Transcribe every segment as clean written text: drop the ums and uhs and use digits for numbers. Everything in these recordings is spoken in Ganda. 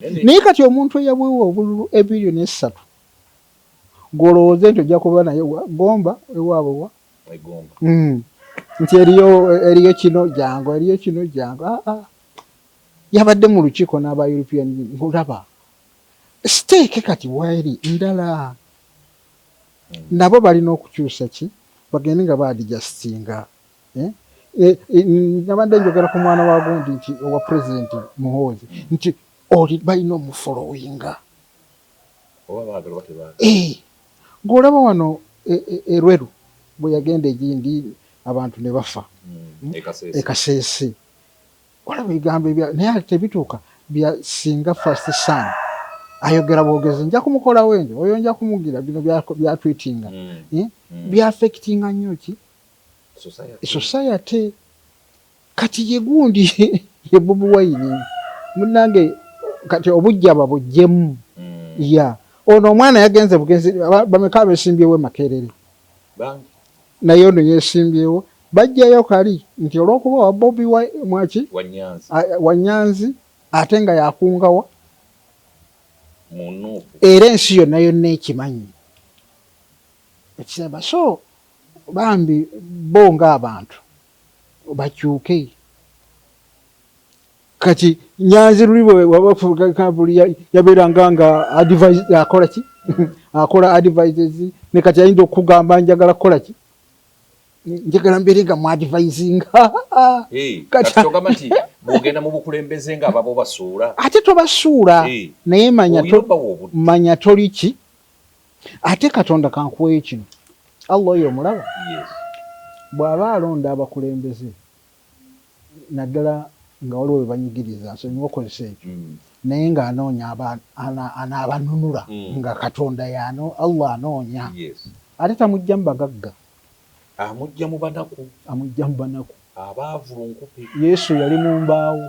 naye kati omuntu eyabwewa obululu ebirioni 3 ng'olowooza nti ojja kuba naye gomba ewaabwe wa nti eriyo kino jangu eriyo kino jangu yabadde mu lukiiko n'aba European ng'olaba siteeke kati waeri ndala nabo balina okukyusa ki bagende nga baadijasitinga nabadde njogera ku mwana wa gundi nti owa president Muhoozi nti oli balina omufolowinga ng'olaba wano Erweru bwe yagenda egindi abantu ne bafa ekaseese olaba ebigambo naye tebituuka bya singa first son ayogera bwogezi nja kumukolawo enjo oyo nja kumugira bino byatwitinga byafekitinga nnyo ki society kati ye gundi ye Bobi Wine munnange kati obujjaba bujjemu ya ono omwana yagenze bugenzi bameka besimbyewo Makerere naye ono yesimbyewo bajjayo kali nti olw'okuba wa Bobi mwaki Wanyanzi ate nga yakungawa era ensi yonna yonna ekimanyi ekisaba so bambi bo ng'abantu bakyuke kati Nyanzi luli bwe wabafugakabuli yabeeranga nga advise akola ki akola advices ne kati ayinza okugamba njagala kukola ki njagala mbeere nga mu advisinga kati togamba nti bw'ogenda mu bukulembeze nga ababo basuula ate tobasuula naye manya toli ki ate Katonda kankuweyo kino Allah oyo omulaba bw'aba alonda abakulembeze naddala nga waliwo banyigiriza nsonyiwa okozesa ekyo naye ng'anoonya anaabanunula nga Katonda yano Allah anoonya ate tamujja mu bagagga amujja mu banaku abaavulunkupe Yesu yali mu mbaawo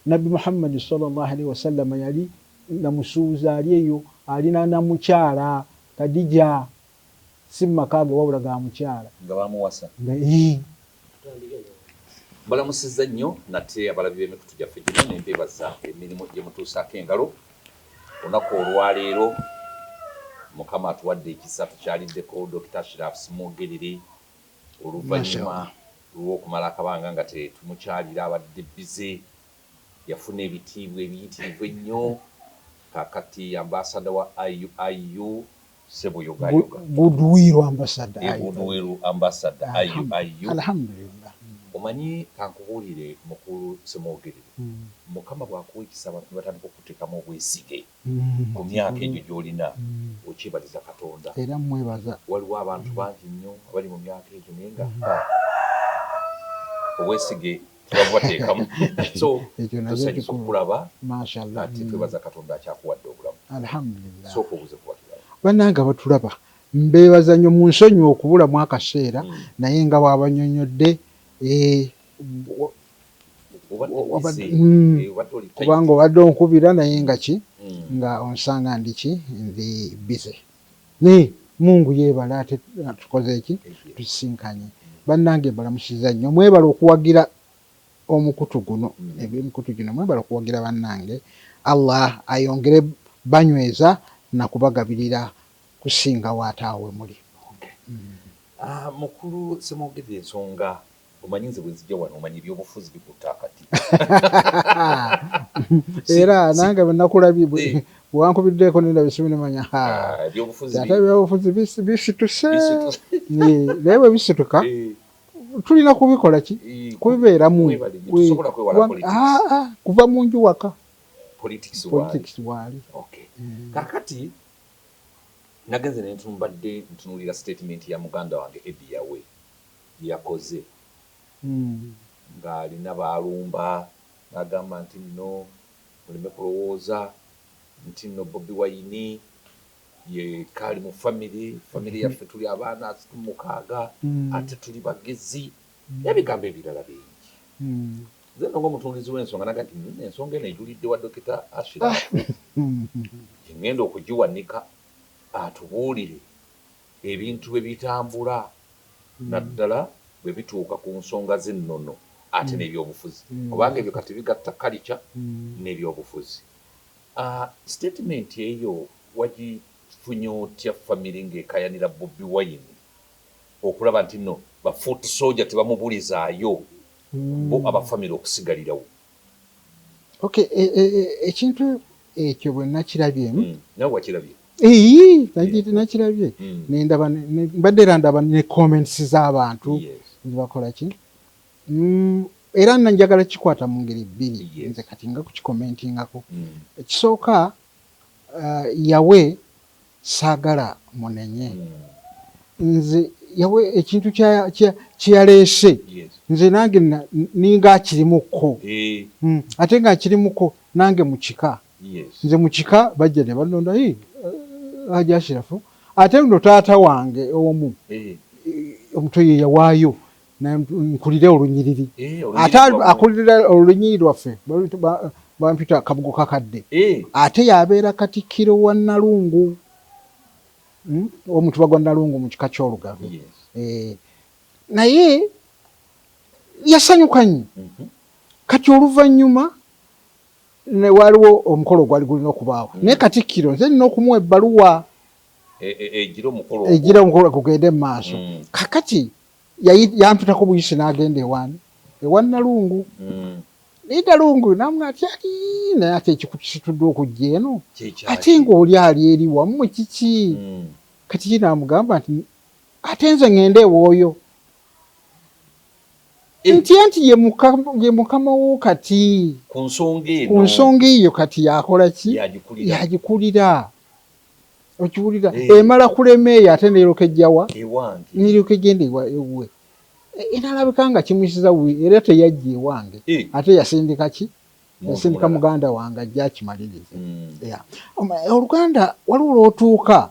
Nabbi Muhammad sallallahu alaihi wasallam yali namusuuza ali eyo alina namukyala Kadija si makaage wabula ga mukyala nga bamuwasa balamusizza nnyo nate abalabi b'emikutu gyaffe gino nembeebaza emirimu gye mutuusaako engalo olunaku olwaleero Mukama atuwadde ekisa tukyaliddeko Dr. Ashraf Smogerere oluvannyuma lw'okumala akabanga nga tetumukyalira abadde bize yafuna ebitiibwa ebiyitirivu ennyo kakati ambasada wa IU Seboyogayoga Goodwill ambassador IU alhamdulillah omanyi kankubuulire mukulu Smogerere Mukama bw'akuwa ekisa abantu batandika okuteekamu obwesige ku myaka egyo gy'olina okyebaliza Katonda era mwebaza waliwo abantu bangi nnyo abali mu myaka egyo naye nga obwesige tebabubateekamu so tusanyusa okulaba ati twebaza Katonda akyakuwadde obulamu alhamdulillah sooka obuze kuwakira bannanga batulaba mbeebaza nnyo mu nsonyi okubulamu akaseera naye nga bw'abanyonyodde kubanga obadde onkubira naye nga ki nga onsanga ndi bize naye Mungu yeebala ate tukoze eki tusisinkanye bannange mbalamusiza nnyo mwebala okuwagira omukutu guno eby'emikutu gino mwebala okuwagira bannange Allah ayongere banyweza nakubagabirira kusinga waataawe muli mukulu Smogerere ensonga omanyi nze bwe nzijja wano omanyi ebyobufuzi bikutta akati era nange bwenakulabye bwankubiddeeko nenda bisimu nemanya ebyobufuzi bisituse naye bwe bisituka tulina kubikola ki kubibeeramu kuva mu nju waka politics waali kakati nagenze nentumbadde ntunuulira statement ya muganda wange Eddie Yawe yakoze ng'alina baalumba n'agamba nti nno muleme kulowooza nti nno Bobi Wine ye kaali mu famire yaffe tuli abaana 6 ate tuli bagezi n'ebigambo ebirala bingi nze nno ng'omutundizi w'ensonga naga nti ensonga eno ejulidde wa Dr. Ashraf ngenda okugiwanika atubuulire ebintu bwe bitambula naddala bwe bituuka ku nsonga z'ennono ate n'ebyobufuzi obanga ebyo kati bigatta culture n'ebyobufuzi. Statement eyo wagifunye otya famire ng'ekayanira Bobi Wine okulaba nti no ba foot soldier tebamubulizaayo bo abafamire okusigalirawo? Okay, ekintu ekyo bwe nakirabye nawe wakirabye? Nakirabye nendaba mbadde era ndaba ne comments z'abantu bakola ki era nanjagala kikwata mu ngeri bbiri nze kati nga kukikomentingako. Ekisooka yawe saagala munenye nze yawe ekintu kyeyaleese nze nange ninga akirimuko ate nga akirimuko nange mukika nze mukika bajja ne balonda Hajji Ashirafu ate nno taata wange omu omutwe ye yawaayo nkulire olunyiriri ate akulira olunyiriri lwaffe bampita Kabugo Kakadde ate yabeera Katikkiro wa Nnalungu omutuba gwa Nnalungu mu kika ky'Olugave naye yasanyuka nnyo kati oluvannyuma waliwo omukolo gwali gulina okubaawo naye Katikkiro nze nina okumuwa ebbaluwa egira omukolo gugende mu maaso kakati yampitako buyisi n'agenda ewa Nnalungu naye Nnalungu namwe ati naye ate ekikukisitudde okujja eno ate ng'oli ali eri wammwe kiki kati kinamugamba nti ate nze ngende ewooyo nti ye mukama wo kati ku nsonga eyo kati yakola ki yagikulira okiwulira emala kulema eyo ate neeroka ejjawa neeroka egenda ewe enalabika nga kimuyisiza bubi era teyajja ewange ate yasindika ki yasindika muganda wange ajja akimalirize. Oluganda waliwo lw'otuuka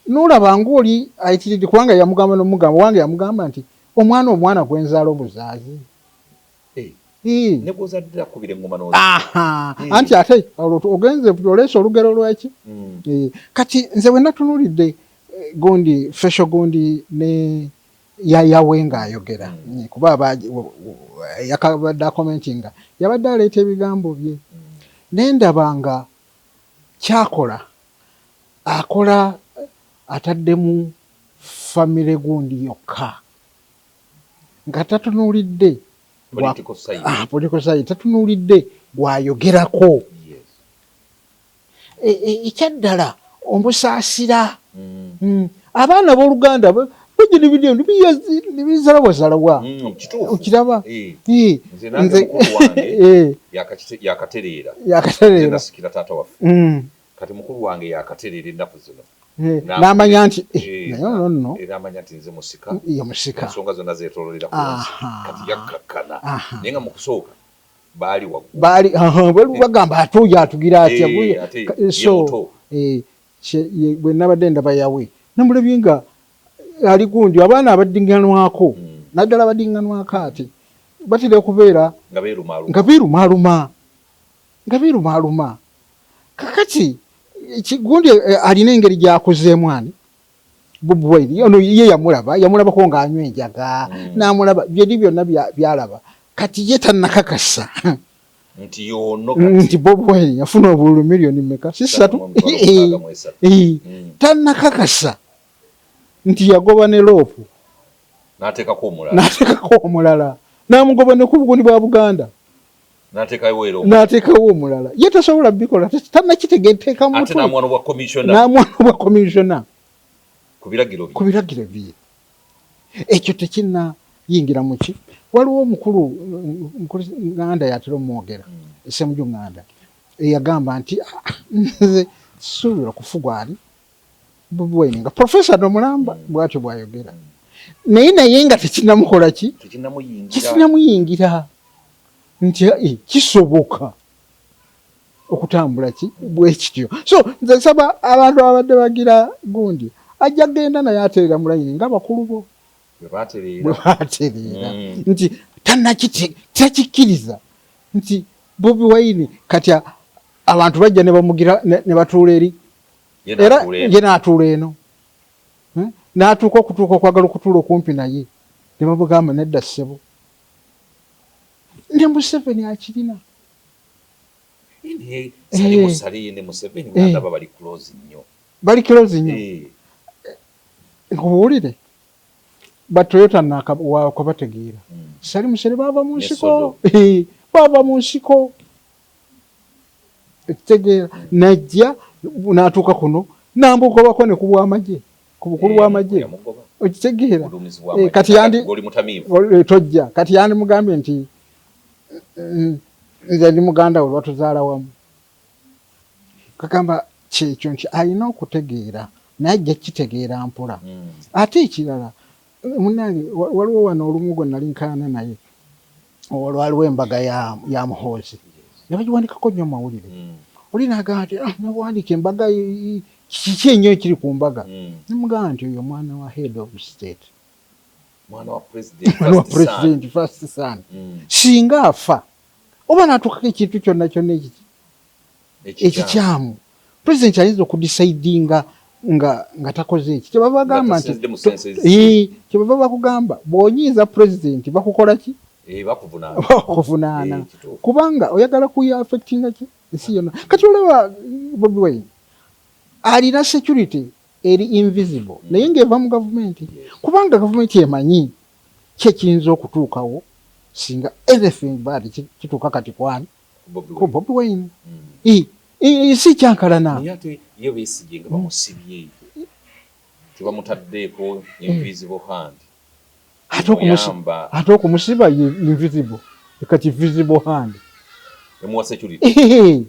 n'olaba ng'oli ayitiridde kubanga yamugamba n'omugamba wange yamugamba nti omwana gwenzaala obuzaazi anti ate ogenze oleese olugero lwaki kati nze bwe natunuulidde gundi fesho gundi ne yawe ng'ayogera kuba yakabadde akomentinga yabadde aleeta ebigambo bye nendaba nga kyakola akola ataddemu famire gundi yokka nga tatunuulidde political side tatunuulidde gwayogerako ekyaddala omusaasira abaana b'Oluganda bajja nebizalawazalawa okiraba nze yakatereera taata waffe kati mukulu wange yakatereera ennaku zino n'amanya nti era amanya nti nze musika ensonga zonna zeetoololera kati yakkakkana naye nga mu kusooka baali waggulu bagamba ate oyo atugira atya so bwe nabadde ndaba yawe namulabye nga ali gundi abaana abaddiŋŋanwako naddala abaddiŋŋanwako ate batera okubeera nga beerumaaluma kakati gundi alina engeri gy'akuzeemu ani Bobi Wine ono ye yamulabako ng'anywa enjaga n'amulaba byeri byonna byalaba kati ye tannakakasa nti Bobi Wine yafuna obululu miliyoni mmeka 3 tannakakasa nti yagoba ne loopu n'ateekako omulala n'amugoba ne ku bugundi bwa Buganda n'ateekawo omulala ye tasobola bikola tannakitegeeteeka mutwe n'amwana bwa komisiona ku biragiro bye ekyo tekinnayingira mu ki waliwo omukulu Nganda yatera omwogera Ssemujju Nganda eyagamba nti nze suubira kufugwa ali Bobi Wine nga profesa nomulamba bwatyo bwayogera naye nga tekinamukola ki tekinamuyingira nti kisoboka okutambula ki bwekityo so nze nsaba abantu abadde bagira gundi ajja genda naye atereera mulayini ng'abakulu bo bwe baatereera nti takikkiriza nti Bobi Wine kati abantu bajja ne bamugira ne batuula eri era ye n'atuula eno n'atuuka okutuuka okwagala okutuula okumpi naye ne bamugamba nedda ssebo ne Museveni akirina. Bali close nnyo. Nkubuulire batoyota wakubategeera sali musere bava mu nsiko bava mu nsiko ekitegeera najja n'atuuka kuno nambugobako ne ku bw'amagye ku bukulu bw'amagye ekitegeera kati yandi tojja kati yandi mugambye nti nze ndi muganda we batuzaala wamu kagamba kyekyo nti alina okutegeera naye ajja kitegeera mpola ate ekirala munange waliwo wano olumu gwe nali nkaana naye olwaliwo embaga ya Muhoozi yabagiwandikako nnyo mawulire oli naagamba nti nawandiika embaga kiki ennyo ekiri ku mbaga nemugamba nti oyo mwana wa head of state mwana wa president first son singa afa oba naatuukako ekintu kyonna kyonna ekikyamu president ayinza okudisaidinga nga takoze eki kyebava bagamba nti kyebava bakugamba bw'onyiiza president bakukola ki bakuvunaana kubanga oyagala kuya affectinga ki ensi yonna kati olaba Bobi Wine alina security eri invisible naye ng'eva mu gavumenti kubanga gavumenti emanyi kyekiyinza okutuukawo singa anything bad kituuka kati kwani ku Bobi Wine si kyankalana iyo besigye nga bamusibye tebamutaddeeko invisible hand ate okumusiba invisible kati visible hand emuwa security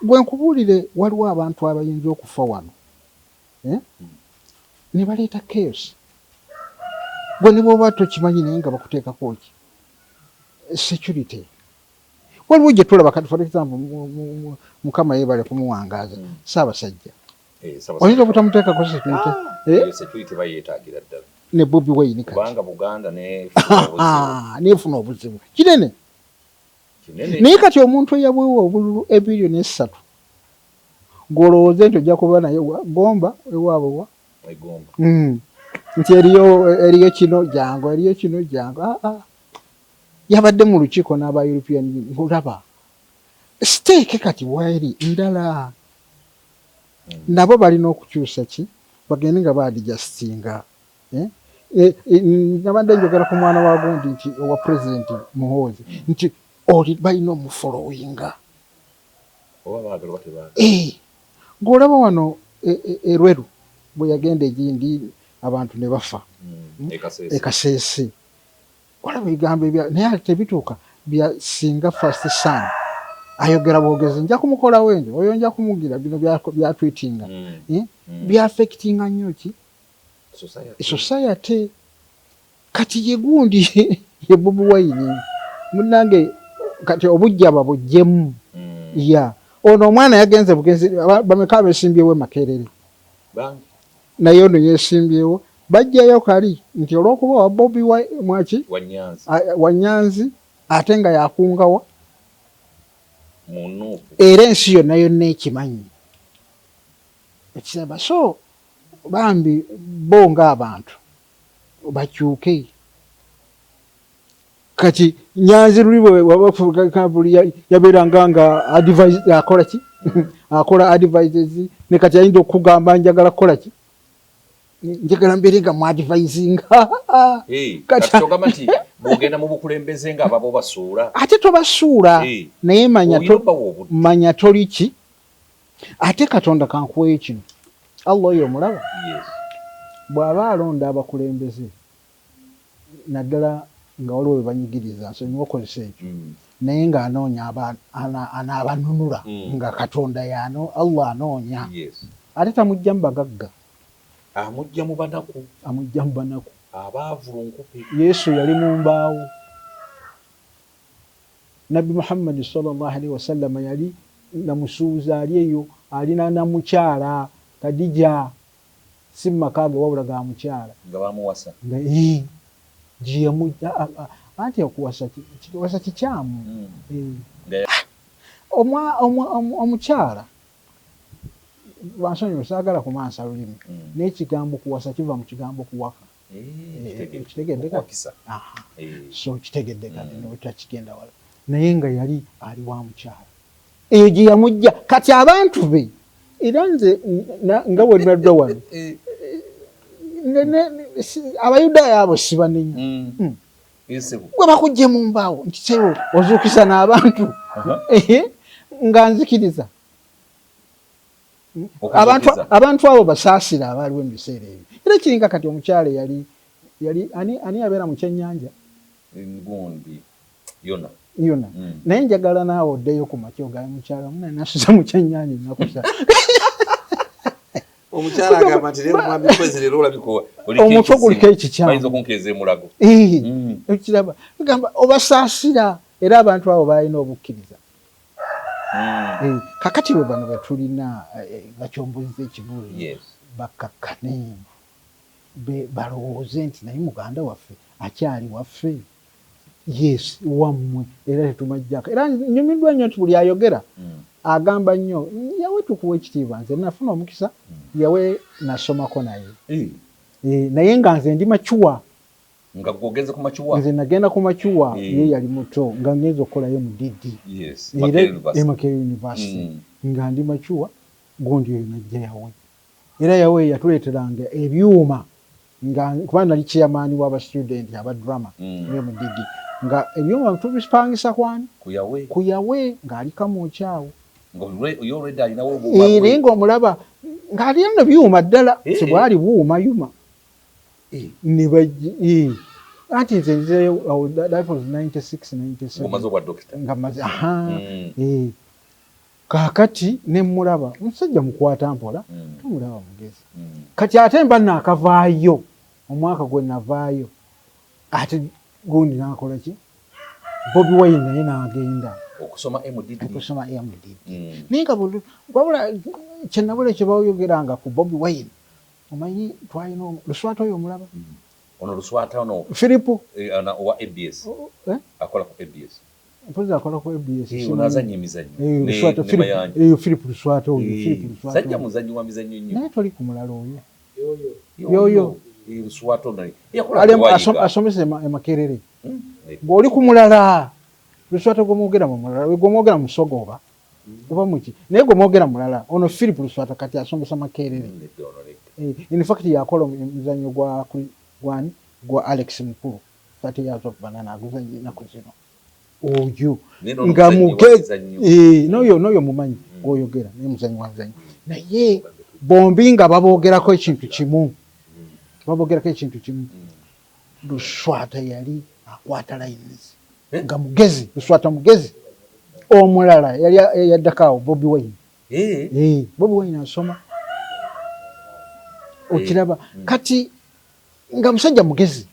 gwe nkubuulire waliwo abantu abayinza okufa wano ne baleeta chaos gwe ne bw'oba tokimanyi naye nga bakuteekako ki security waliwo gye tulaba kati for example mukama yeebale kumuwangaaza Ssaabasajja oyinza obutamuteekako security bayeetaagira ddala ne Bobi Wine kubanga Buganda neefuna obuzibu kinene naye kati omuntu eyabwewa obululu ebiriyoni 3 ng'olowooza nti ojja kuba naye gomba ewaabwe wa nti eriyo kino jangu eriyo kino jangu yabadde mu lukiiko n'aba European Union ng'olaba siteeke kati waeri ndala nabo balina okukyusa ki bagende nga baadijasitinga nabadde njogera ku mwana wa gundi nti owa president Muhoozi nti oli balina omufolowinga ng'olaba wano Erweru bwe yagenda egindi abantu ne bafa ekaseese olaba ebigambo naye tebituuka bya singa first son ayogera bwogezi nja kumukolawo enjo oyo nja kumugira bino byatwitinga byaffectinga nnyo ki society kati ye gundi ye Bobi Wine munnange kati obujja babuggyemu ono omwana yagenze bugenzi bameka beesimbyewo Makerere naye ono yeesimbyewo bajjayo kali nti olw'okuba wa Bobi mwaki Wanyanzi ate nga yakungawa era ensi yonna yonna ekimanyi ekisaba so bambi bo ng'abantu bakyuke kati Nyanzi luli bwe yabeeranga nga advise akola ki akola advices ne kati ayinza okugamba njagala kukola ki njagala mbeere nga mwadvisinga kati kyogamba nti bw'ogenda mu bukulembeze nga ababo basuula ate tobasuula naye manya toli ki ate Katonda kankuweyo kino Allah oyo omulaba bw'aba alonda abakulembeze naddala nga waliwo we banyigiriza nsonyiwa okozesa ekyo naye ng'anoonya anaabanunula nga Katonda yano Allah anoonya ate tamugjamu bagagga amujja mu banaku abaavulunkupe Yesu yali mu mbaawo Nabbi Muhammad sallallahu alaihi wasallam yali namusuuza ali eyo alina namukyala Kadija si maka ge wabula ga mukyala nga bamuwasa anti okuwasa kikyamu omukyala bansonyiwe saagala kumansa lulimi n'ekigambo kuwasa kiva mu kigambo kuwaka kitegedde kati so kitegedde kati notakigenda wala naye nga yali ali wa mukyala eyo gye yamujja kati abantu be era nze nga bwe nadda wano abayudaaya abo sibanenya gwe bakujje mu mbaawo nti sebo ozuukisa n'abantu nga nzikiriza abantu abo basaasira abaaliwo mu biseera ebyo era kiringa kati omukyala yali ani yabeera mu kyennyanja yona naye njagala naawe oddeyo ku makya ogaye mukyala munaye nasuza mu kyennyanja nakusa omukyala agamba nti mwami kwezi leero olabika omutwe guliko ekikyamu bayinza okunkeeza emulago ekiraba gamba obasaasira era abantu abo balina obukkiriza kakati bwe bano betulina bakyomboziza ekibuuzo bakkakkane balowooze nti naye muganda waffe akyali waffe yes wammwe era tetumajjako era nyumiddwa nnyo nti buli ayogera agamba nnyo yawe tukuwa ekitiibwa nze nafuna omukisa yawe nasomako naye naye nga nze ndi macuwa nga gogenze ku macuwa nze nagenda ku macuwa ye yali muto nga ngenza okukolayo mu didi Makerere University nga ndi macuwa gundi oyo najja yawe era yawe yatuleeteranga ebyuma nga kuba nali chairman w'aba student aba drama ye mu didi nga ebyuma tubipangisa kwani ku yawe ng'ali kamwokyawo era ng'omulaba ng'ali no byuma ddala sibwali buumayuma ne bajja anti nze nzeyo that was 96 97 nga maze kaakati ne mulaba omusajja mukwata mpola tumulaba mugezi kati ate mba naakavaayo omwaka gwe navaayo ate gundi nakola ki Bobi Wine naye n'agenda okusoma MDD naye nga wabula kyenabula kyebayogeranga ku Bobi Wine omanyi twalina Luswata oyo omulaba ono Luswata ono Philipu owa ABS akola ku ABS mpozi akola ku ABS unazanya emizannyo Luswata Philipu Luswata oyo zajja muzannyi wa mizannyo nnyo naye toli ku mulala oyo yoyo Luswata ono asomesa Makerere bw'oli ku mulala Luswata gw'omwogera mu mulala gw'omwogera mu Sogoba oba muki naye gw'omwogera mulala ono Philipu Luswata kati asomesa Makerere in fact yakola omuzannyo gwa Alex Mukulu 30 years of banana aguzannyo naku zino oyo nga mugezi n'oyo mumanyi gw'oyogera naye muzannyo wa muzannyo naye bombi nga baboogerako ekintu kimu Luswata yali akwata lines nga mugezi Luswata mugezi omulala yali yaddakaawo Bobi Wine Bobi Wine asoma okiraba kati nga musajja mugezi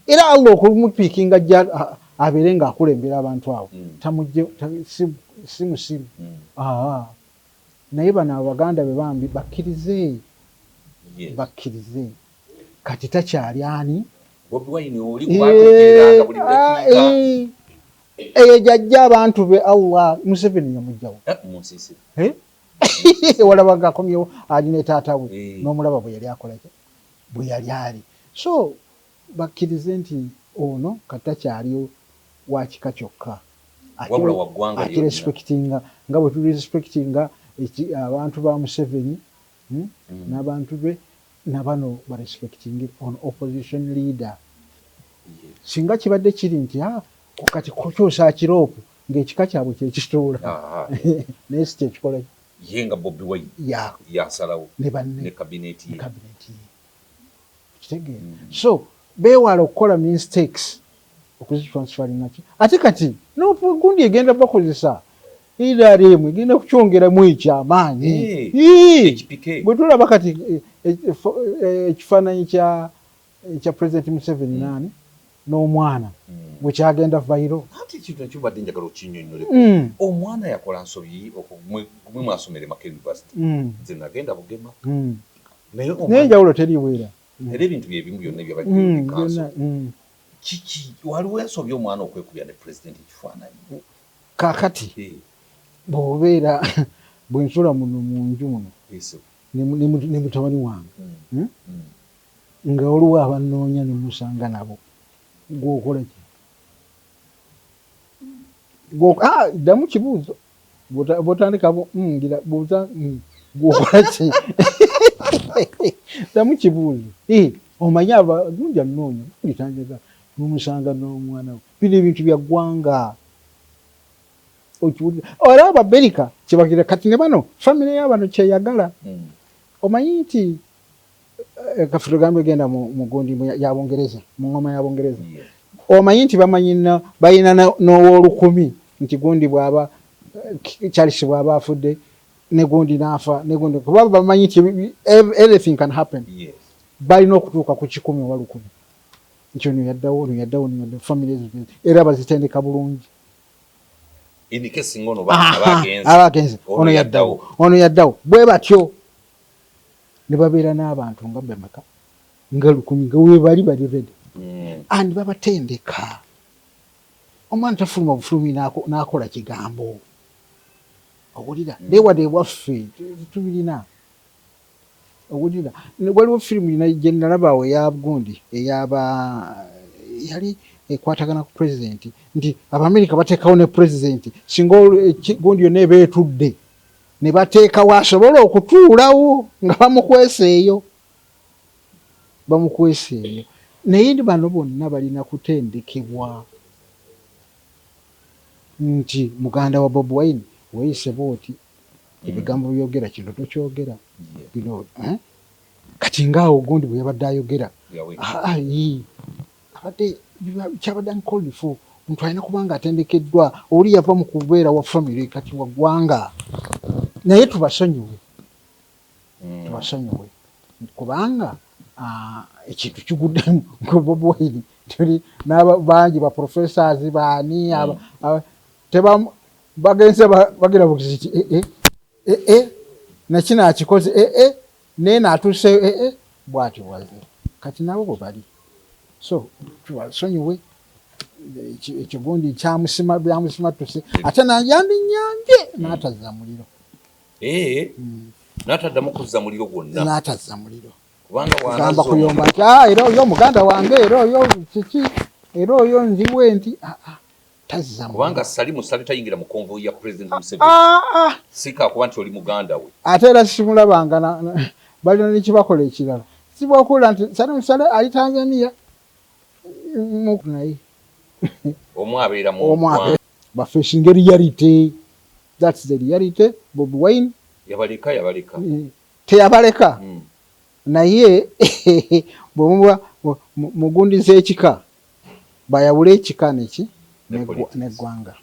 era Allah okumupiikinga ajja abeere ng'akulembera abantu abo tamujje si musiru naye bano Abaganda be bambi bakkirize kati takyali ani Bobi Wine oli kwatugeranga buli dakiika eyo jajja abantu be Allah Museveni yamujjawo musisi walaba ng'akomyewo alina taata we n'omulaba bwe yali akola bwe yali ali so bakkirize nti ono kati takyaliyo wa kika kyokka akirespektinga nga bwe tulirespektinga abantu ba Museveni n'abantu be nabano barespecting on opposition leader singa kibadde kiri nti kati kukyusa kiroopu ng'ekika kyabwe kyekituula naye si kyekikola ye nga Bobi Wine yasalawo ne kabineti ye kitegeera so beewala okukola mistakes okuzitransferinaki ate kati gundi egenda bakozesa idaalimu egenda kukyongeramu ekyamaanyi bwe tulaba kati ekifaananyi kya President Museveni naani n'omwana bwe kyagenda vairo ati ekintu ekibadde njagala okinnyonnyole omwana yakola nsobi mwe mwasomere Makerere University nze nagenda Bugema naye enjawulo teriweera era ebintu byebimu byonna byabadde kiki waliwo ensobi omwana okwekubya ne President ekifaananyi kaakati bw'obeera bwe nsula muno mu nju muno ne mutabani wange nga waliwo abannoonya ne musanga nabo gw'okola ki ddamu kibuuzo bw'otandikabo ngira buuza gw'okola ki ddamu kibuuzo omanyi gundi annoonya litanjaza mumusanga n'omwana we bino ebintu bya ggwanga olaba Abamerika kyebagira kati ne bano famire y'abano kyeyagala omanyi nti kafe tugambe genda mu gundi y'Abongereza mu ngoma y'Abongereza omanyi nti balina n'owoolukumi nti gundi bw'aba Charles bw'aba afudde ne gundi n'afa ne gundi kuba bamanyi nti everything can happen balina okutuuka ku 100 oba 100 ekyo yaddawo famire era bazitendeka bulungi abagenzi ono yaddawo bwe batyo ne babeera n'abantu nga bemeka nga 100 nga we bali ready andi babatendeka omwana tafuluma bufulumi n'akola kigambo owulira newadde ewaffe tubirina owulira waliwo firimu gye nalabaawo eya gundi yali ekwatagana ku pulezidenti nti Abamerika bateekawo ne pulezidenti singa gundi yonna eba etudde ne bateekawo asobole okutuulawo nga bamukweseeyo naye ndi bano bonna balina kutendekebwa nti muganda wa Bobi Wine weyise booti ebigambo byogera kino tokyogera bino kati ngaawo gundi bwe yabadde ayogera abadde kyabadde nkolifu omuntu alina kubanga atendekeddwa oli yava mu kubeera wa famire kati wa ggwanga naye tubasonyiwe kubanga ekintu kiguddemu ku Bobi Wine tuli n'abangi ba professors baani bagenze bagira bukiti nakino akikoze naye n'atuuseyo bw'atyo waze kati nabo bwe bali so tubasonyiwe ekigundi byamusima tuse ate yandinyanje n'atazza muliro n'ataddamu kuzza muliro gwonna n'atazza muliro kubanga kuyomba nti era oyo muganda wange era oyo kiki era oyo nziwe nti tazza kubanga Salimu tayingira mu konvoyi ya President Museveni sika kuba nti oli muganda we ate era simulabanga balina nekibakola ekirala sibwakula nti Salimu ali Tanzania naye omwabeera mu bafeesinga reality. That's the reality. Bobi Wine yabaleka teyabaleka naye bw'omuba mugundi z'ekika bayawula ekika neki n'eggwanga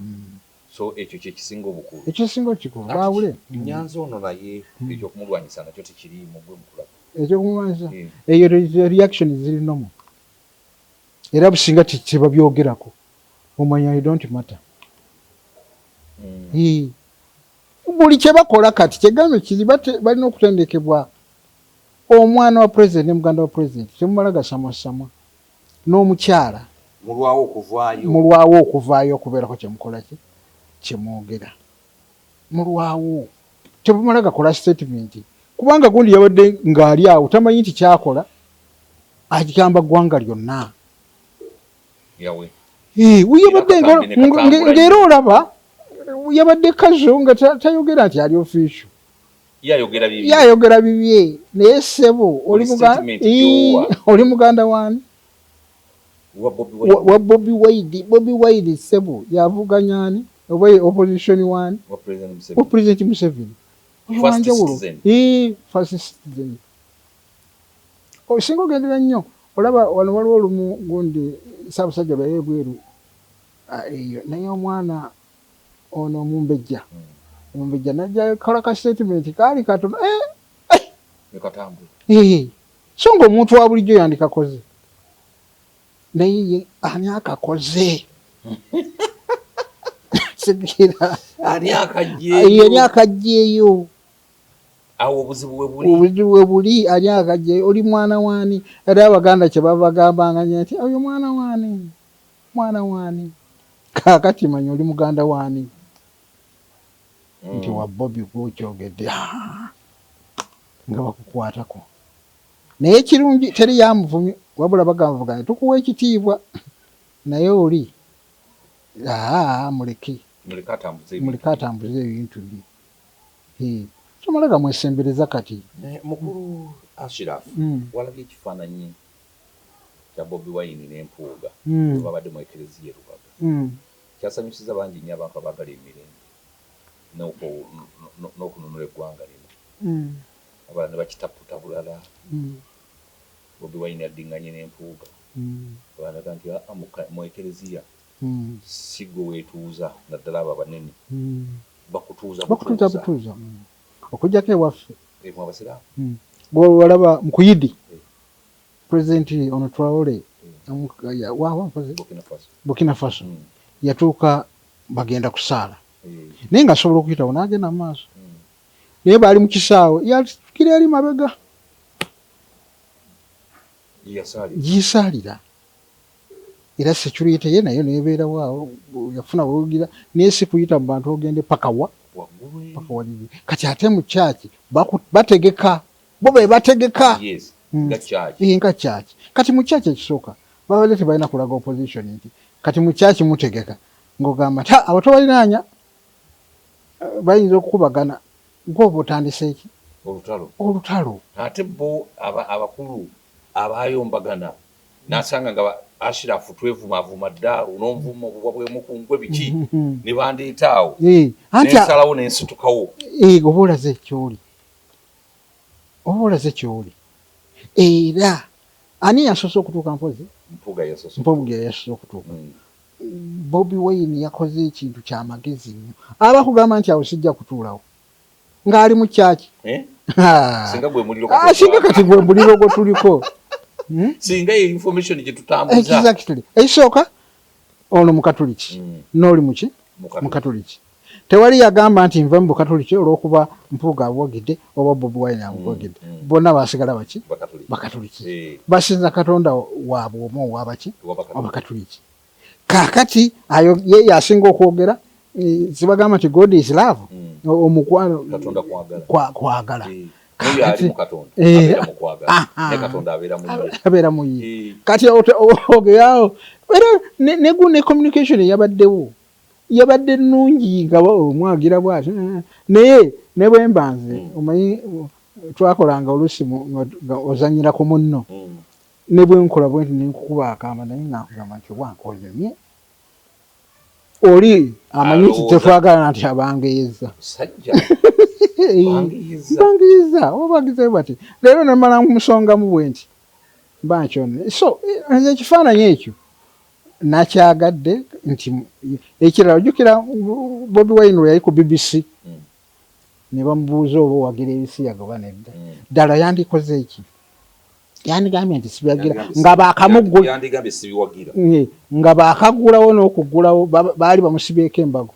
so ekyo kyekisinga obukulu ekisinga ekikulu baawule Nyanzi ono naye ekyokumulwanyisa nakyo tekiriimu gwe mukulaba ekyokumulwanyisa eyo reaction zirinomu era businga tebabyogerako omanya don't matter buli kyebakola kati kyegambe kiri balina okutendekebwa omwana wa president ne muganda wa president temumala gasamwasamwa n'omukyala mulwawo okuvaayo okubeerako kyemukola kyemwogera mulwawo temumala gakola statement kubanga gundi yabadde ng'ali awo tamanyi nti kyakola agamba ggwanga lyonna yabadde ng'era olaba yabadde kazo nga tayogera nti ali official yayogera bibye naye ssebo oli muganda wani wa Bobi Wine ssebo yavuganyani oba opposition wani wa President Museveni wanjawulo first citizen osinga ogendera nnyo olaba wano waliwo olumu gundi Ssaabasajja lwaye bweru eyo naye omwana ono omumbejja najja kola ka statement kaali katono so ng'omuntu wa bulijjo yandikakoze naye ani akakoze sigira ani akajjeeyo awo obuzibu we buli ani akajjeeyo oli mwana waani era Abaganda kye bavagambanga nti oyo mwana waani kaakati manya oli muganda waani nti wa Bobi gwokyogedde nga bakukwatako naye kirungi teri yamuvumye wabula bagavuganya tukuwa ekitiibwa naye oli muleke atambuze ebintu bye somalaga mwesembereza kati mukulu Ashraf walabye ekifaananyi kya Bobi Wine n'empuuga babadde mu ekereziya e Lubaga kyasanyusiza bangi nnyo abantu abaagala emirembe n'okununula eggwanga lino abala ne bakitaputa bulala Bobi Wine addinganye n'empuuga abalaga nti mu ekereziya si gwe weetuuza naddala abo abanene bakutuuza butuuza okujjako ewaffe abasiraamu bwolaba mukuyidi pulezidenti ono Traore Burkina Faso yatuuka bagenda kusaala naye nga asobola okuyitawo n'agenda mu maaso naye baali mu kisaawe yatukira eri mabega gisaalira era security ye nayo nebeerawo awo yafuna bugira naye si kuyita mu bantu ogende paka waliri kati ate mu kyaki bategeka bo be bategeka nga kyaki kati mu kyaki ekisooka babadde tebalina kulaga opposition nti kati mu kyaki mutegeka ng'ogamba ta abo tobalinaanya bayinza okukubagana ng'oba otandise eki olutalo ate bo abakulu abayombagana nasanga nga Ashraf twevumaavuma dda n'omuvumo obubwa bw'emukungwe biki ne bandeeta awo nensalawo nensitukawo oba olaze kyoli era ani yasoose okutuuka mpozi mpuga yasoose okutuuka Bobi Wine yakoze ekintu kyamagezi nnyo abakugamba nti awo sijja kutuulawo ng'ali mu kyaki singa kati gwe muliro gwe tuliko singa ye information gye tutambuza exactly ekisooka ono mukatoliki n'oli muki mukatoliki tewali yagamba nti nva mu bukatoliki olw'okuba mpuuga abwogedde oba Bobi Wine abwogedde bonna basigala baki bakatoliki basinza katonda waabwe omu owabaki obakatoliki kaakati ye yasinga okwogera zibagamba nti God is love omukwano kwagala abeera mu ye kati ogeyawo era ne communication yabadde nnungi nga omwagira bwati naye ne bwembanze omanyi twakolanga oluusi ozanyira ku munno ne bwenkola bwenti nenkukuba akamba naye nakugamba nti obwankonyomye oli amanyi nti tetwagala nti abangeeza bangiza obagize bati leero nemala kumusongamu bwenti bankyone so ekifaananyi ekyo nakyagadde nti ekirala ojjukira Bobi Wine we yali ku BBC ne bamubuuza oba owagira ebisiyaga oba nedda ddala yandikoze eki yandigambye nti sibiwagira nga baakagulawo n'okugulawo baali bamusibyeko embago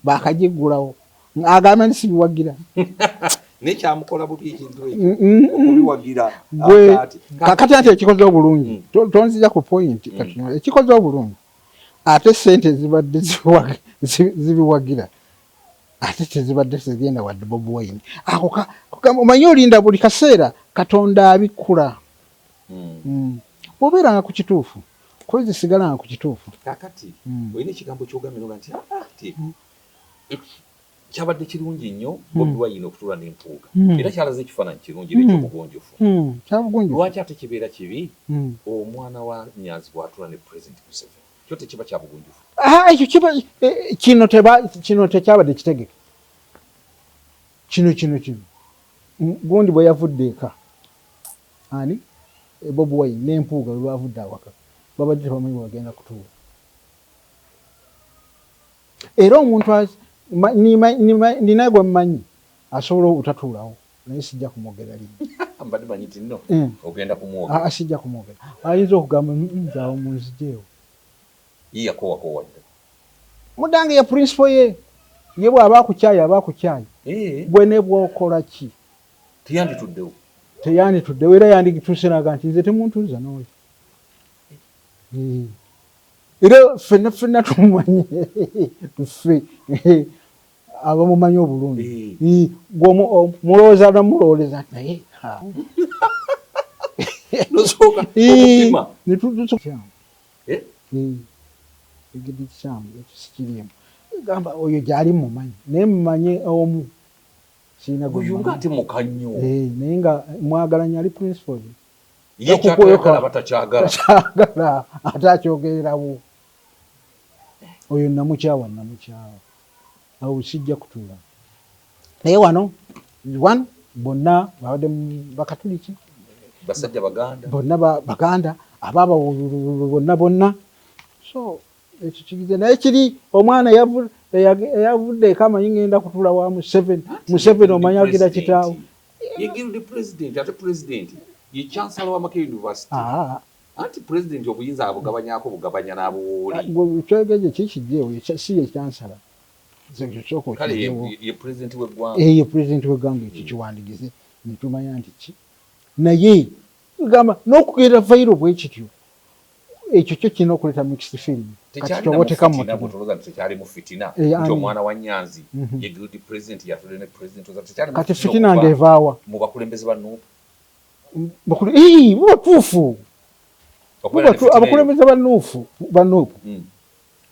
baakagigulawo agamba nti sibiwagira nekyamukola bubi ekintu ekyo okubiwagira kakati ati ekikoze obulungi tonzija ku point ekikoze obulungi ate sente zibadde zibiwagira ate tezibadde zigenda wadde Bobi Wine ako omanyi olinda buli kaseera Katonda abikkula obeeranga ku kituufu kozi sigalanga ku kituufu kakati olina ekigambo kyogambye noga nti kyabadde kirungi nnyo Bobi Wine okutuula n'empuuga era kyalaze ekifaananyi kirungi n'ekyobugonjofu lwaki ate kibeera kibi omwana wa Nyanzi bw'atuula ne President Museveni kyo tekiba kya bugonjofu ekyo kiba kino tekyabadde kitegeke kino gundi bwe yavudde eka ani Bobi Wine n'empuuga lwe lwavudde awaka babadde tebamanyi bagenda kutuula era omuntu ninaye gwe mmanyi asobola obutatuulawo naye sijja kumwogera mbadde manyi nti nno ogenda kumwogera sijja kumwogera ayinza okugamba nzaawo munzijeewo yakowakowadde mudange ya principle ye bw'aba akukyayi bwe ne bw'okola ki teyandituddewo era yandituuse naga nti nze temuntuuza n'oyo era ffenna tumumanyi ffe abamumanyi obulungi mulowooza namulowoleza naye nosooka okupima egidi kikyamu ekikirimu gamba oyo gyali mumanyi naye mumanye omu sina guyunga ate mukanyo naye nga mwagalanya ali principal ye kyakala batakyagala ate akyogererawo oyo namukyawa awo sijja kutuula naye wano bonna babadde bakatuliki basajja baganda bonna baganda abaaba bonna so ekyo kigize naye kiri omwana eyavudde eko amanyi ngenda kutuula wa Museveni omanya agira kitaawo yegirudi president ate president ye chancellor wa Makerere University anti president obuyinza abugabanyako bugabanya n'abuwoli kyegeje kikijjeewo si ye chancellor kale ye president w'eggwanga ye president w'eggwanga ekyo kiwandigize netumanya nti ki naye gamba n'okugenda vairo bwe kityo ekyo kyo kirina okuleeta mixed feeling tekyali mu fitina nti omwana wa Nyanzi yegirudi president yatule ne president kati fitina ng'evaawa mu bakulembeze ba Nuupu bubatuufu abakulembeze ba Nuupu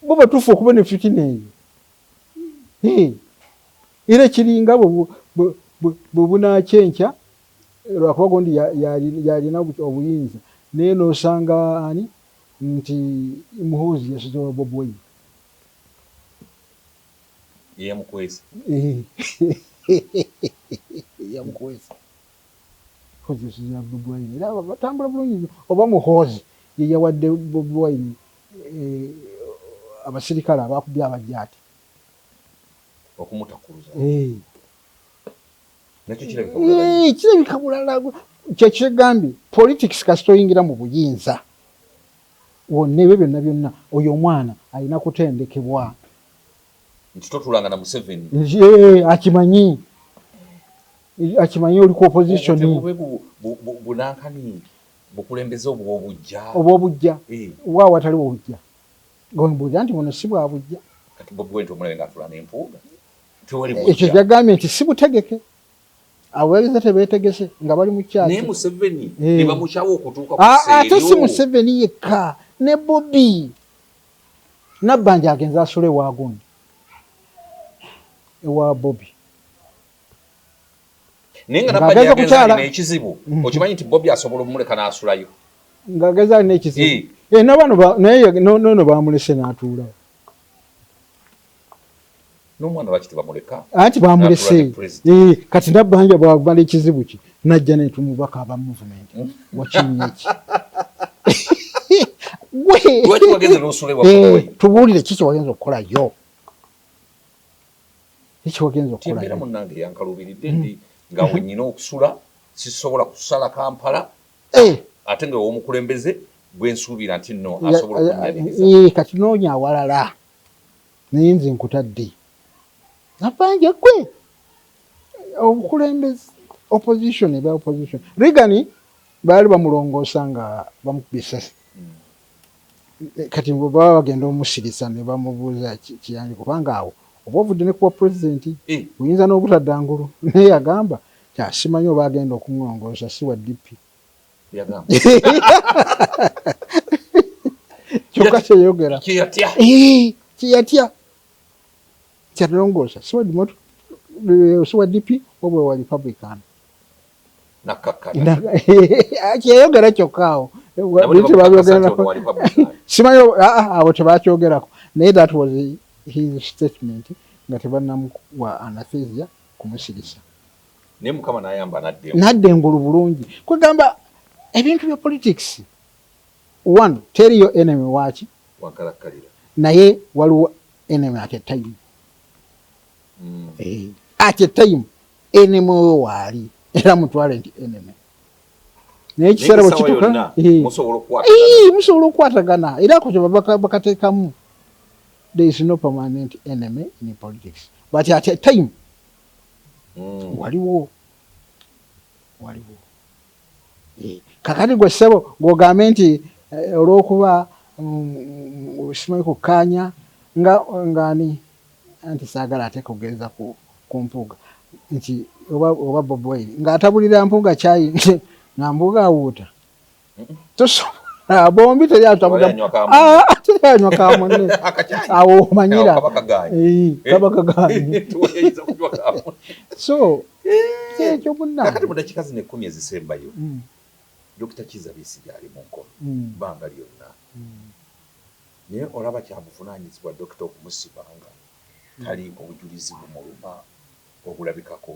bo batuufu okuba ne fitina eyo era kiringa bwe bunakyenkya lwakuba gondi yalina obuyinza naye n'osanga ani nti Muhoozi yasizewo Bobi Wine yamukwesa yasizewo Bobi Wine era batambula bulungi oba Muhoozi ye yawadde Bobi Wine abasirikale abakubye abajaati okumutakuluza kirabika bulala kyekigambye politics kasitoyingira mu buyinza wonna ebyo byonna oyo omwana alina kutendekebwa nti totulanga na Museveni akimanyi oli ku opposition bunankani bukulembeze obwobujja waawo watali obujja gombuja nti buno si bwabujja kati Bobi Wine omulebe ng'atula n'empuuga ekyo kyagambye nti si butegeke abaweereza tebeetegese nga bali mu kyaki naye Museveni ne bamukyawa okutuuka ku seeryo ate si Museveni yekka ne Bobi Nabbanja agenza asule waagundi ewa Bobi naye nga Nabbanja agenza alina ekizibu okimanyi nti Bobi asobola omuleka n'asulayo ng'agenza alina ekizibu naye nono bamulese n'atuulawo n'omwana lwaki tebamuleka anti bamulese kati Nabbanja bwamala ekizibu ki najja netumubaka aba movement wakinyeki tubuulire kiki wagenza okukolayo timbera munnange yankaluubiridde ndi nga wenyina okusula sisobola kusala Kampala ate nga w'omukulembeze gwensuubira nti nno asobola okunyaliriza kati noonya awalala naye nze nkutadde Nabbanja gwe obukulembeze opposition eba opposition Reagan baali bamulongoosa nga bamukubye essasi kati baba bagenda omusirisa ne bamubuuza kiyanja kubanga awo oba ovudde ne kuba pulezidenti oyinza n'obutaddangulu naye yagamba simanyi oba agenda okuŋongoosa si wa DP kyokka kyeyogera kyeyatya kyalongoosa si wa DP obwe wa Republican kyeyogera kyokka awo simanyi abo tebakyogerako naye that was his statement nga tebannamuwa anathesia kumusirisa naye Mukama n'ayamba nadde engulu bulungi kwegamba ebintu bya politics one teri yo enemy waki wankalakkalira naye waliwo enemy at a time at a time enemy we waali era mutwale nti enemy naye ekiseera bwe kituuka musobola okukwatagana era ako kye bakateekamu there is no permanent enemy in politics but at a time waliwo kakati gwe ssebo ng'ogambe nti olw'okuba simanyi kukkaanya ngani anti saagala ate kugeza ku mpuga nti oba Bob Wine ng'atabulira mpuga caayi nga mpuga awuuta tosobola bombi teryanywa kamunne awo omanyira kaba kaganye so kyekyo munnakati mu dakiika zino 10 ezisembayo Dr. Kizza Besigye ali mu nkono bbanga lyonna naye olaba kyabuvunaanyizibwa dokita okumusiba nga tali obujulizi bumuluma obulabikako.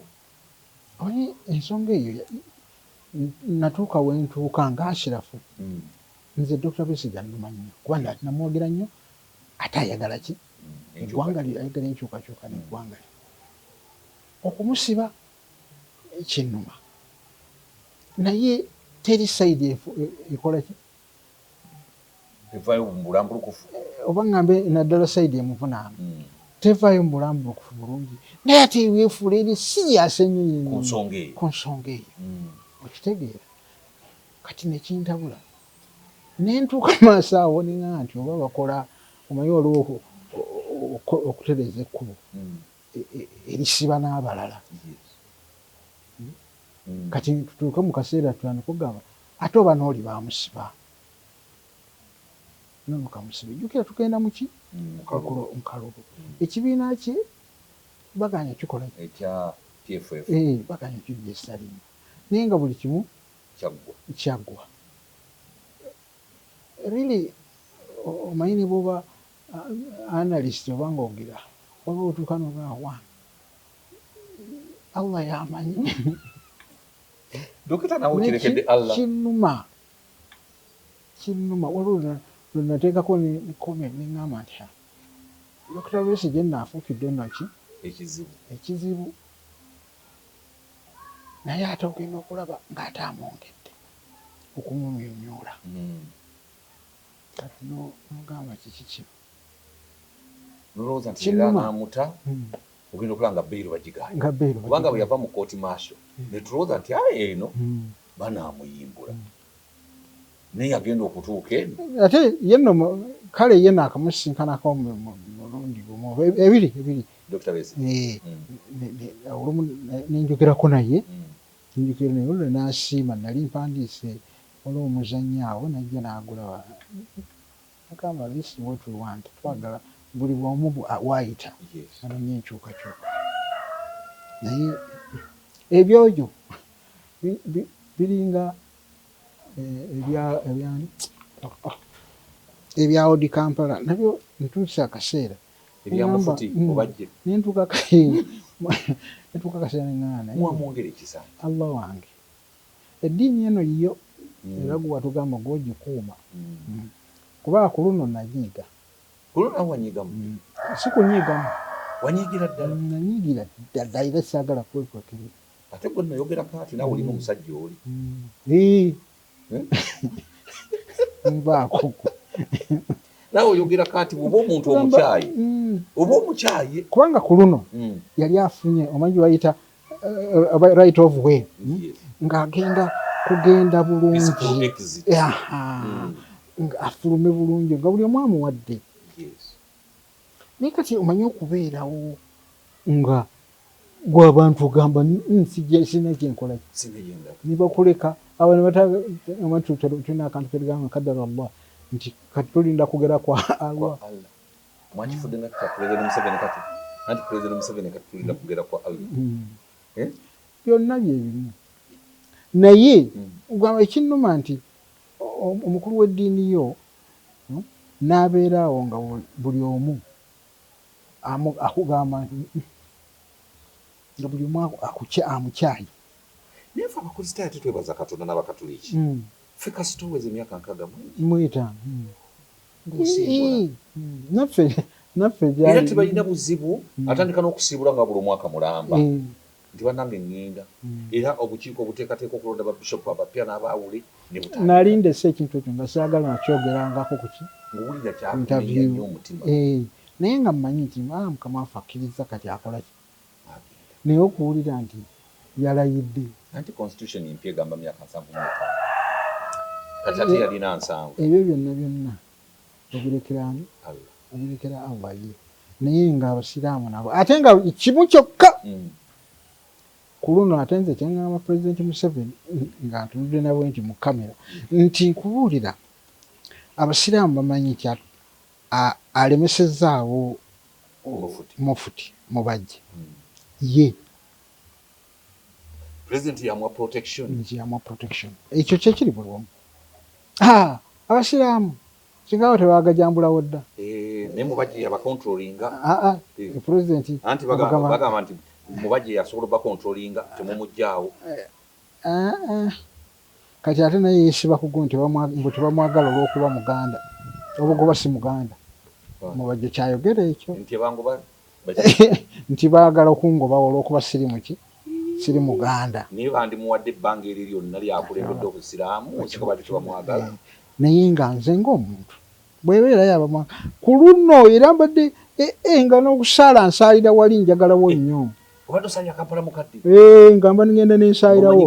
Oye ensonga eyo natuuka wentuuka nga Ashirafu nze Dr. Besigye nnuma nnyo kuba namwogera nnyo ate ayagala ki eggwanga ayagala enkyukakyuka n'eggwanga lye okumusiba kinnuma naye teri sayidi ekola ki evaayo mu bulambulukufu oba ngambe naddala sayidi emuvunaana tevaayo mu bulambulukufu bulungi naye ate weefuula eri siriyasi ennyo ku nsonga eyo okitegeera kati nekintabula nentuuka maaso awo ninga nti oba bakola omanyi waliwo okutereza ekkubo erisiba n'abalala kati tutuuke mu kaseera tunanikugamba ate oba n'oli bamusiba nomukamusiba jjukira tugenda muki mukalulu ekibiina kye baganya kikola ekya PFF baganya kijja esalimu naye nga buli kimu kyaggwa really omanyi ne bwoba analyst oba ngaogira waba otuuka nogawa Allah yamanyi dokita nawe kirekedde Allah kinnuma waliwo lwenateekako ne comment neŋŋamba nti Dr. Besigye naafuukidde naki ekizibu naye ate ogenda okulaba ng'ate amwongedde okumumyonyola kati nogamba kiki kino nolowooza nti era naamuta ogenda okulaba nga bbeeru bagiganye kubanga bwe yava mu kooti maasho ne tulowooza nti eno banaamuyimbula naye agenda okutuuka eno ate yenno kale yenno akamusinkanako mulundi gumu ebiri Dr. Besigye olumu nenjogerako naye olwo n'asiima nali mpandiise waliwo omuzannyo awo najja n'agula agamba this is what we want twagala buli bwomu waayita anoonya enkyukakyuka naye ebyogyo biringa ebya Odi Kampala nabyo ntuusa akaseera nentuuka akaseera neŋŋaana Allah wange eddiini eno yo era gwe watugamba gw'ogikuuma kuba ku luno nanyiiga si kunyiigamu nanyiigira ddala era saagala kwekwekera ate gwe nayogerako ati naawe olina omusajja oli nvaako naawe oyogerako ati bw'oba omuntu omukyayi kubanga ku luno yali afunye omanyi bayita right of way ng'agenda kugenda bulungi afulume bulungi nga buli omu amuwadde naye kati omanyi okubeerawo nga gwe abantu ogamba sina kyenkola nibakuleka abo tulina akantu kerigamba kadara Allah nti kati tulinda kugera kwa Allah mwakifudde nga President Museveni kati anti President Museveni kati tulinda kugera kwa Allah byonna byebimu naye ogamba ekinnuma nti omukulu w'eddiini yo n'abeeraawo nga buli omu akugamba nti nga buli omu amukyayi naye fe abakristaayo tetwebaza Katonda n'Abakatuliki ffe kasita oweza emyaka 65 naffe era tebalina buzibu atandika n'okusiibula nga buli omwaka mulamba nti bannange ŋŋenda era obukiiko obuteekateeka okulonda babishopu abapya n'abaawule nalinda ese ekintu ekyo nga saagala nakyogerangako kuki ng'owulira kyakuminya nnyo omutima naye nga mmanyi nti Mukama waffe akkiriza kati akola ki naye okuwulira nti yalayidde anti constitution empya egamba myaka 75 kati ate yalina 7 ebyo byonna obirekera Allah ye naye nga abasiraamu nabo ate nga kimu kyokka ku luno ate nze kyengamba Pulezidenti Museveni nga ntunudde nabo nti mu kamera nti nkubuulira abasiraamu bamanyi nti alemesezaawo mufuti mubajje ye President yamwa protection ekyo kyekiri bulwamu abasiraamu singawo tebagajambulawo dda naye mubajje yabakontrolinga pulezidenti anti bagamba nti mubajje yasobola bakontrolinga temumujjaawo kati ate naye yesiba kugu nti tebamwagala olw'okuba muganda obugoba si muganda mubajje kyayogera ekyo nti baagala okungobawo olw'okuba siri muganda naye bandimuwadde ebbanga eryo lyonna lyakulembedde obusiraamu sikabadde tebamwagala naye nga nze ng'omuntu bwebeera yabamwa ku luno era mbadde nga n'okusaala nsaalira wali njagalawo nnyo obadde osalira Kampala mukadde nga mba nigenda nensaalirawo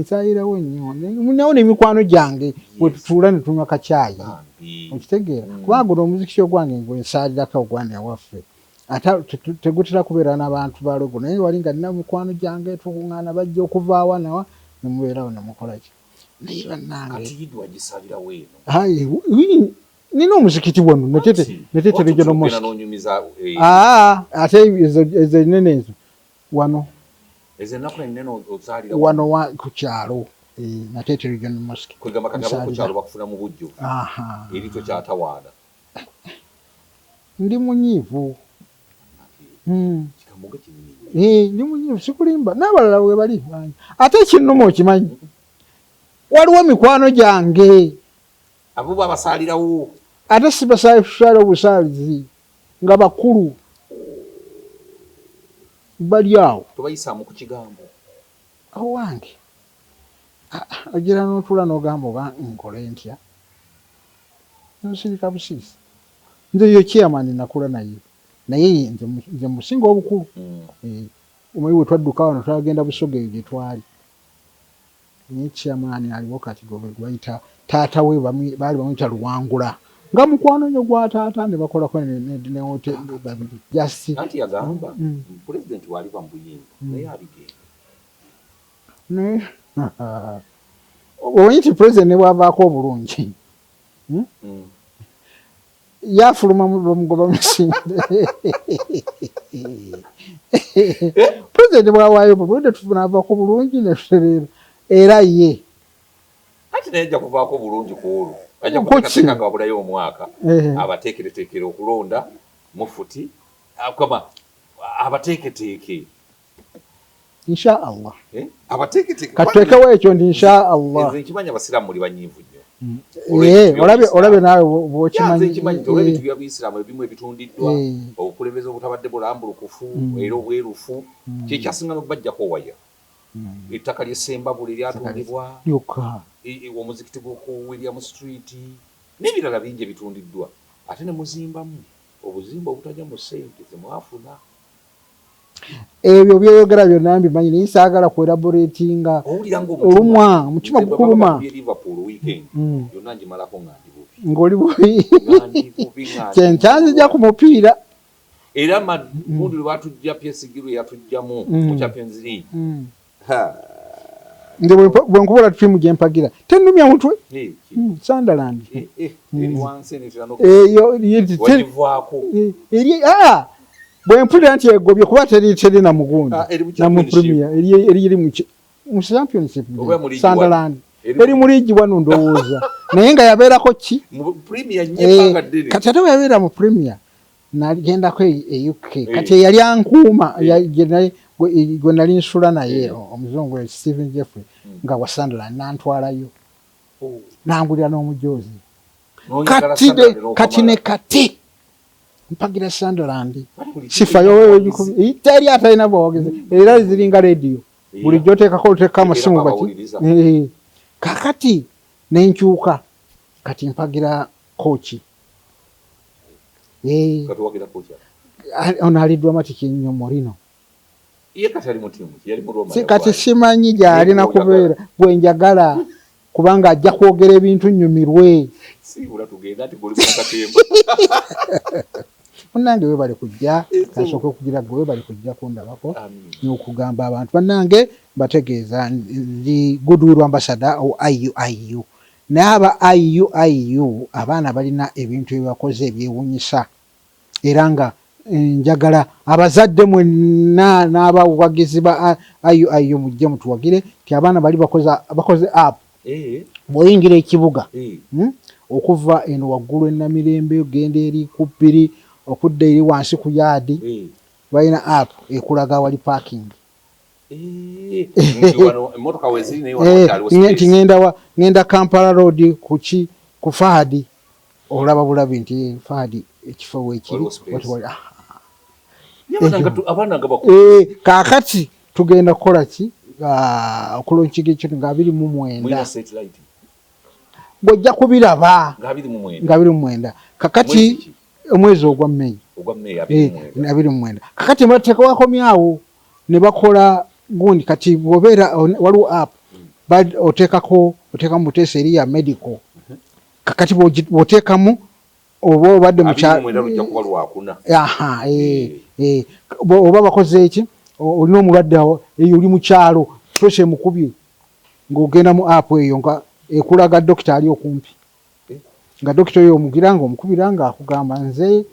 nsaalirawo nnyo nawo n'emikwano gyange bwe tutuula ne tunywa kacaayi okitegeera kubanga guno omuzikiti ogwange ngwensaalirako ogwange waffe ate tegutera kubeera n'abantu balogo naye wali nga nina mikwano gyange tukuŋŋaana bajja okuvaawa nawa nemubeerawo nemukolaki naye bannange nina omuzikiti wano netete regional mosque ate ezo enene ezo wano ku kyalo natete regional mosque ndi munyiivu ndi munyiivu sikulimba n'abalala we bali ate ekinnuma okimanyi waliwo mikwano gyange abo babasaalirawo ate si basaaliwo busaalizi nga bakulu bali awo tobayisaamu ku kigambo owange ogira n'otuula n'ogamba oba nkole ntya nosirika busiisi nze yo chairman nakula naye nze musinga obukulu omanyi bwe twadduka wano twagenda Busoga eyo gye twali naye chairman aliwo kati gwayita taata we baali bamuyita Luwangula nga mukwano nnyo gwa taata ne bakolako ne hoteli babiri jasi anti yagamba President waliva mu Buyingo naye abigenda naye omanyi nti President ne bwavaako obulungi yafuluma bamugoba musinde President bwawaayo bulungi tunaavaako bulungi netutereera era ye ati naye ajja kuvaako bulungi ku olwo ajja kuteekateeka nga wabulayo omwaka abateekereteekere okulonda mufuti kama abateeketeeke inshaallah abateeketeeke katuteekewo ekyo ndi inshaallah nze nkimanya abasiraamu muli banyiivu nnyo olabe naawe bwokimanyi olw'ebintu by'Abuyisiraamu ebimu ebitundiddwa obukulembeze obutabadde bulambulukufu era obwerufu kyekyasinga n'okubajjako waya ettaka ly'Essembabule lyatundibwa omuzikiti gw'oku William Street n'ebirala bingi ebitundiddwa ate ne muzimbamu obuzimba obutajja mu ssente zemwafuna ebyo byeyogera byonna mbimanyi naye saagala kuelaboratinga olumwa omutima gukuluma ng'oli bubi kyenkyanzija ku mupiira era magundi lwe batujja PSG lwe yatujjamu mu Champions League nze bwe nkubula ttiimu gye mpagira tennumya mutwe Sunderland bwe mpulira nti egobye kuba teri na mugundi namu Premier eri mu Championship Sunderland eri mu liigi wano ndowooza naye nga yabeerako ki kati ate bwe yabeera mu Premier nagendako e UK kati yali ankuuma gwe nali nsula naye omuzungu Stephen Jeffrey nga wa Sunderland nantwalayo nangulira n'omujoozi kati ne kati mpagira Sunderland sifayo wewe teri atalina bwogeze era ziringa radio bulijjo oteekako oteeka amasimu baki kakati nenkyuka kati mpagira kochi ono aliddwa matiki nnyo Morino kati simanyi gy'alina kubeera bwe njagala kubanga ajja kwogera ebintu nnyumirwe bannange webale kujja kasooka okugira gwe webale kujja kundabako n'okugamba abantu bannange bategeeza ndi Goodwill Ambassador o IUIU naye aba IUIU abaana balina ebintu ebibakoze ebyewuunyisa era nga njagala abazadde mwenna n'abawagizi ba IUIU mujje mutuwagire ti abaana bali bakoze app bw'oyingira ekibuga okuva eno waggulu enamirembe ogenda eri ku bbiri okudda eri wansi ku yaadi balina app ekulaga wali parking nti ngenda Kampala Road ku Fahadi olaba bulabi nti Fahadi ekifo weekiri kaakati tugenda kukola ki okulonkiga ekyo nga 29 bw'ojja kubiraba nga 29 kakati omwezi ogwa Mei 29 kakati bateeka wakomyawo ne bakola gundi kati bw'obeera waliwo app oteekamu buteesa eri ya medical kakati bw'oteekamu oba obadde oba bakoze eki olina omulwadde oli mu kyalo toshe mukubye ng'ogenda mu app eyo nga ekulaga dokita ali okumpi nga dokita oyo omugira nga omukubira nga akugamba nze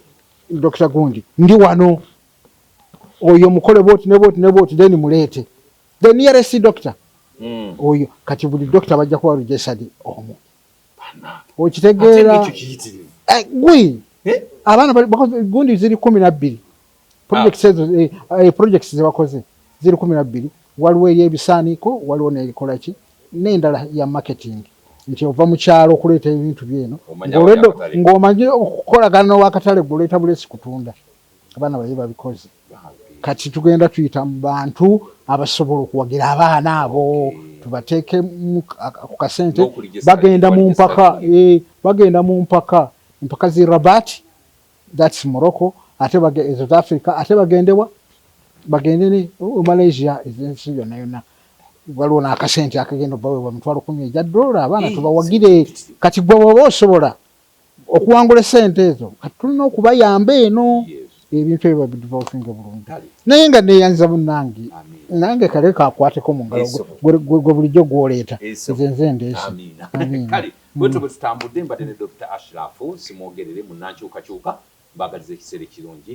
dokita gundi ndi wano oyo mukole boti ne boti ne boti then muleete the nearest doctor oyo kati buli dokita bajja kuba registered omwo okitegeera gwe abaana gundi ziri 12 projects zebakoze ziri 12 waliwo eri ebisaaniiko waliwo n'erikola ki n'endala ya marketing nti ova mu kyalo okuleeta ebintu byeno ng'omanyi okukolagana n'owakatale gweoleeta bulesi kutunda abaana baye babikoze kati tugenda tuyita mu bantu abasobola okuwagira abaana abo tubateeke ku kasente bagenda mu mpaka zi Rabat that's Morocco ate South Africa ate bagende ne Malaysia ezensi yonna yonna waliwo n'akasente akagenda obaweebwa $10,000 abaana tubawagire kati gwe bw'oba osobola okuwangula sente ezo kati tulina okubayamba eno ebintu ebyo babidevelopinga bulungi naye nga neeyanza bunnange nange kale kakwateko mu ngalo gwe bulijjo gwoleeta ezenze ndeesi kale bwetu bwe tutambudde mbadde ne Dr. Ashraf simwogerere mu nankyukakyuka mbagaliza ekiseera ekirungi